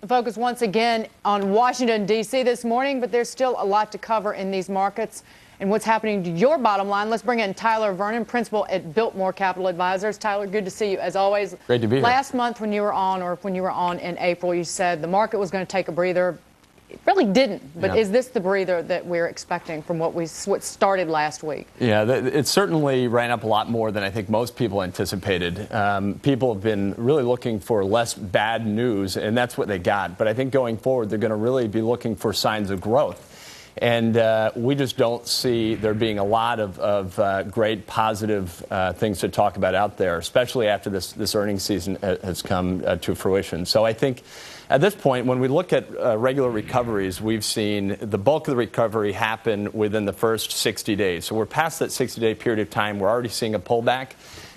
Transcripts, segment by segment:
Focus once again on Washington, D.C. this morning, but there's still a lot to cover in these markets and what's happening to your bottom line. Let's bring in Tyler Vernon, principal at Biltmore Capital Advisors. Tyler, good to see you as always. Great to be here. Last month when you were on, or when you were on in April, you said the market was going to take a breather. It really didn't, but Is this the breather that we're expecting from what started last week? Yeah, it certainly ran up a lot more than I think most people anticipated. People have been really looking for less bad news, and that's what they got. But I think going forward, they're going to really be looking for signs of growth. And we just don't see there being a lot of great positive things to talk about out there, especially after this earnings season has come to fruition. So I think at this point, when we look at regular recoveries, we've seen the bulk of the recovery happen within the first 60 days. So we're past that 60-day period of time. We're already seeing a pullback.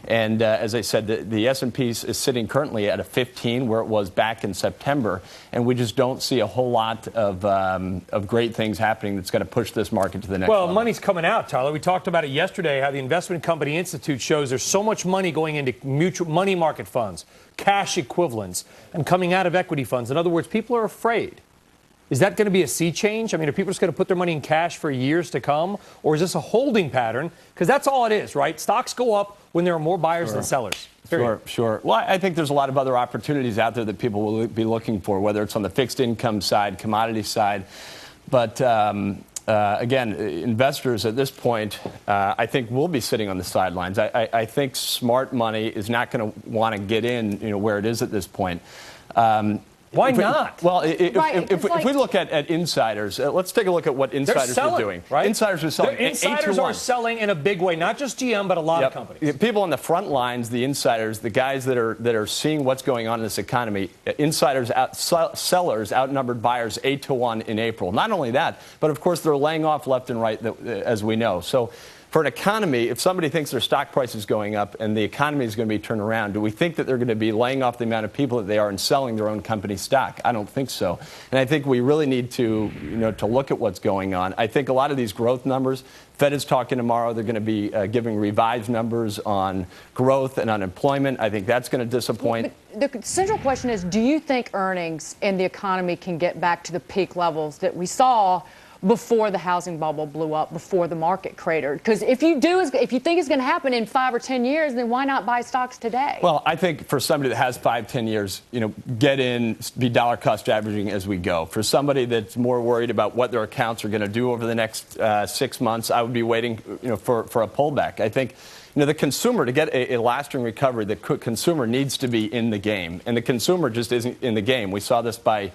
And as I said, the S&P is sitting currently at a 15, where it was back in September. And we just don't see a whole lot of great things happening that's going to push this market to the next level. Well, money's coming out, Tyler. We talked about it yesterday, how the Investment Company Institute shows there's so much money going into mutual money market funds, cash equivalents, and coming out of equity funds. In other words, people are afraid. Is that going to be a sea change? I mean, are people just going to put their money in cash for years to come? Or is this a holding pattern? Because that's all it is, right? Stocks go up when there are more buyers than sellers. Period. Sure. Well, I think there's a lot of other opportunities out there that people will be looking for, whether it's on the fixed income side, commodity side. But again, investors at this point, I think, will be sitting on the sidelines. I think smart money is not going to want to get in, where it is at this point. Why not? Well, if we look at insiders, let's take a look at what insiders are doing. Right? Insiders are selling. Insiders are selling in a big way, not just GM, but a lot of companies. People on the front lines, the insiders, the guys that are seeing what's going on in this economy, sellers outnumbered buyers 8-1 in April. Not only that, but of course they're laying off left and right, as we know. So for an economy, if somebody thinks their stock price is going up and the economy is going to be turned around, do we think that they're going to be laying off the amount of people that they are and selling their own company stock? I don't think so. And I think we really need to, to look at what's going on. I think a lot of these growth numbers, Fed is talking tomorrow. They're going to be giving revised numbers on growth and unemployment. I think that's going to disappoint. But the central question is, do you think earnings and the economy can get back to the peak levels that we saw before the housing bubble blew up, before the market cratered? Because if you think it's going to happen in 5 or 10 years, then why not buy stocks today? Well, I think for somebody that has 5-10 years, get in, be dollar cost averaging as we go. For somebody that's more worried about what their accounts are going to do over the next 6 months, I would be waiting, for a pullback. I think, the consumer, to get a lasting recovery, the consumer needs to be in the game. And the consumer just isn't in the game. We saw this by,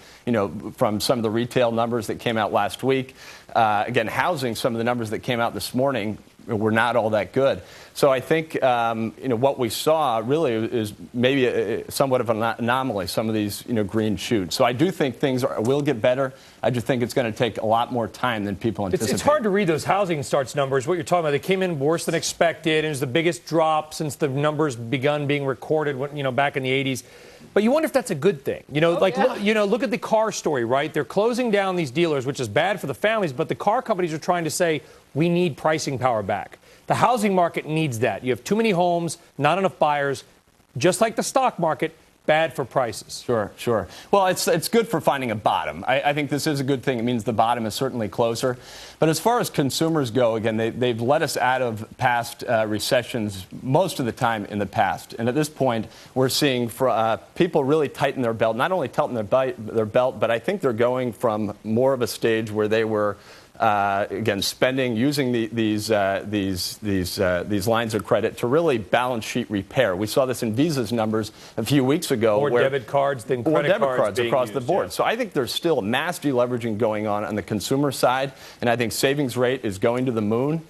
from some of the retail numbers that came out last week. Again, housing, some of the numbers that came out this morning were not all that good. So I think, what we saw really is maybe somewhat of an anomaly, some of these, green shoots. So I do think things will get better. I just think it's going to take a lot more time than people anticipate. It's hard to read those housing starts numbers. What you're talking about, they came in worse than expected. It was the biggest drop since the numbers begun being recorded, back in the 80s. But you wonder if that's a good thing. Look at the car story, right? They're closing down these dealers, which is bad for the families, but the car companies are trying to say, we need pricing power back. The housing market needs that. You have too many homes, not enough buyers. Just like the stock market, bad for prices. Sure. Well, it's good for finding a bottom. I think this is a good thing. It means the bottom is certainly closer. But as far as consumers go, again, they've let us out of past recessions most of the time in the past. And at this point, we're seeing people really tighten their belt. Not only tighten their belt, but I think they're going from more of a stage where they were again, spending, using these lines of credit to really balance sheet repair. We saw this in Visa's numbers a few weeks ago. More debit cards than credit cards across the board. Yeah. So I think there's still mass deleveraging going on the consumer side, and I think savings rate is going to the moon.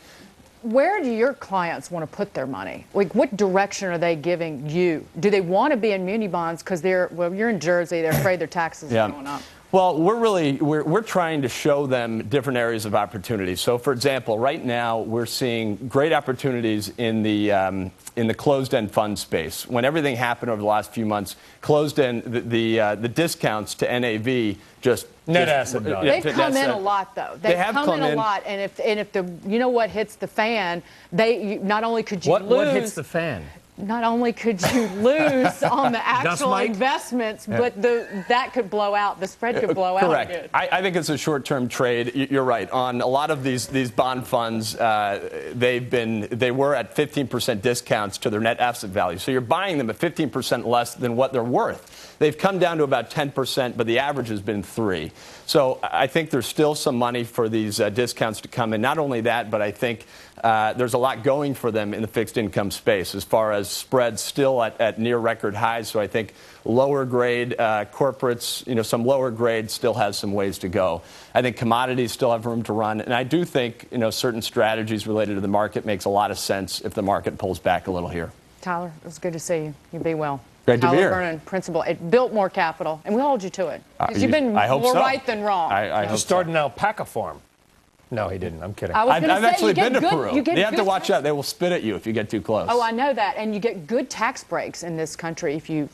Where do your clients want to put their money? Like, what direction are they giving you? Do they want to be in muni bonds because you're in Jersey, they're afraid their taxes are going up? Well, we're trying to show them different areas of opportunity. So, for example, right now we're seeing great opportunities in the closed-end fund space. When everything happened over the last few months, closed-end the discounts to NAV just net asset value. They've come in a lot, though. They've come in a lot, and if the what hits the fan, not only could you lose. What hits the fan? not only could you lose on the actual mite? investments, but that could blow out. The spread could blow out. Correct. I think it's a short-term trade. You're right. On a lot of these bond funds, they were at 15% discounts to their net asset value. So you're buying them at 15% less than what they're worth. They've come down to about 10%, but the average has been 3%. So I think there's still some money for these discounts to come in. Not only that, but I think there's a lot going for them in the fixed income space as far as spreads still at near record highs. So I think lower grade corporates, some lower grade still has some ways to go. I think commodities still have room to run. And I do think, certain strategies related to the market makes a lot of sense if the market pulls back a little here. Tyler, it was good to see you. You be well. Great to be here. Tyler Vernon, principal at Biltmore Capital, and we hold you to it. Because you've been more right than wrong. I just started an alpaca farm. No, he didn't. I'm kidding. I've actually been to Peru. You have to watch out. They will spit at you if you get too close. Oh, I know that. And you get good tax breaks in this country if you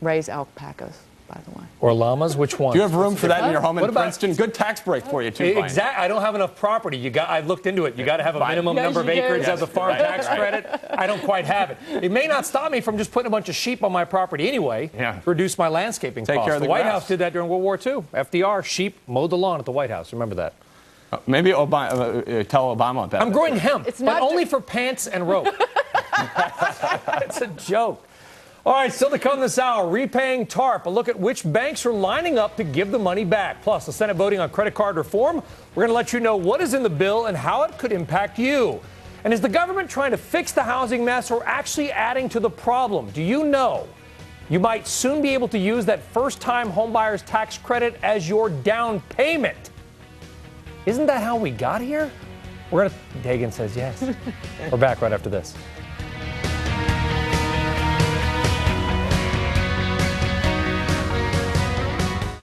raise alpacas, by the way. Or llamas? Which one? Do you have room for that in your home in What about- Princeton? Good tax break for you, too. Exactly. I don't have enough property. I've looked into it. You got to have a minimum number of acres as a farm tax credit. I don't quite have it. It may not stop me from just putting a bunch of sheep on my property anyway. Yeah. Reduce my landscaping Take costs. care of the the White grass. House did that during World War II. FDR, sheep, mowed the lawn at the White House. Remember that. Maybe Obama, tell Obama about I'm that. growing hemp, It's but not only for pants and rope. It's a joke. All right, still to come this hour, repaying TARP. A look at which banks are lining up to give the money back. Plus, the Senate voting on credit card reform. We're going to let you know what is in the bill and how it could impact you. And is the government trying to fix the housing mess or actually adding to the problem? Do you know you might soon be able to use that first-time homebuyer's tax credit as your down payment? Isn't that how we got here? Dagan says yes. We're back right after this.